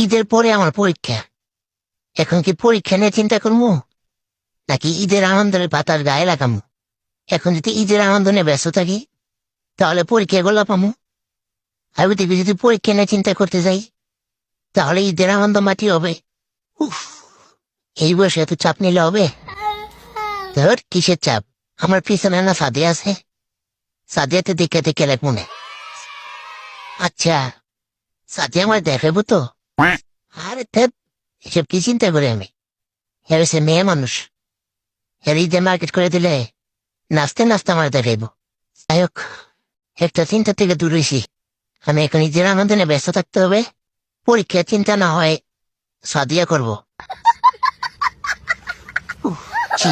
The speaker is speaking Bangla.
ঈদের পরে আমার পরীক্ষা। এখন কি পরীক্ষা নিয়ে চিন্তা করবো, নাকি ঈদের আনন্দের বাতাস গায়ে লাগামো? এখন যদি ঈদের আনন্দ নিয়ে ব্যস্ত থাকি, তাহলে পরীক্ষা গোলা পামো। আর ওইদিকে যদি পরীক্ষা নিয়ে চিন্তা করতে যাই, তাহলে ঈদের আনন্দ মাটি হবে। উফ, এই বয়সে এত চাপ নিলে হবে? ধর, কিসের চাপ? আমার পিছনে না সাদিয়া আছে, সাদিয়াতে দেখে দেখে লাগ মনে। আচ্ছা, সাদিয়া আমার দেখাবো তো? আরে ধ্যাৎ, এসব কি চিন্তা করি আমি? হয়েছে মেয়ে মানুষ, এর ঈদে মার্কেট করে দিলে নাচতে নাচতে আমার দেখাইব। যাই হোক, একটা চিন্তা থেকে দূর হয়েছি। আমি এখন ঈদের আনন্দ নিয়ে ব্যস্ত থাকতে হবে। পরীক্ষার চিন্তা না হয় সাদিয়া করবো। উফ, ছি।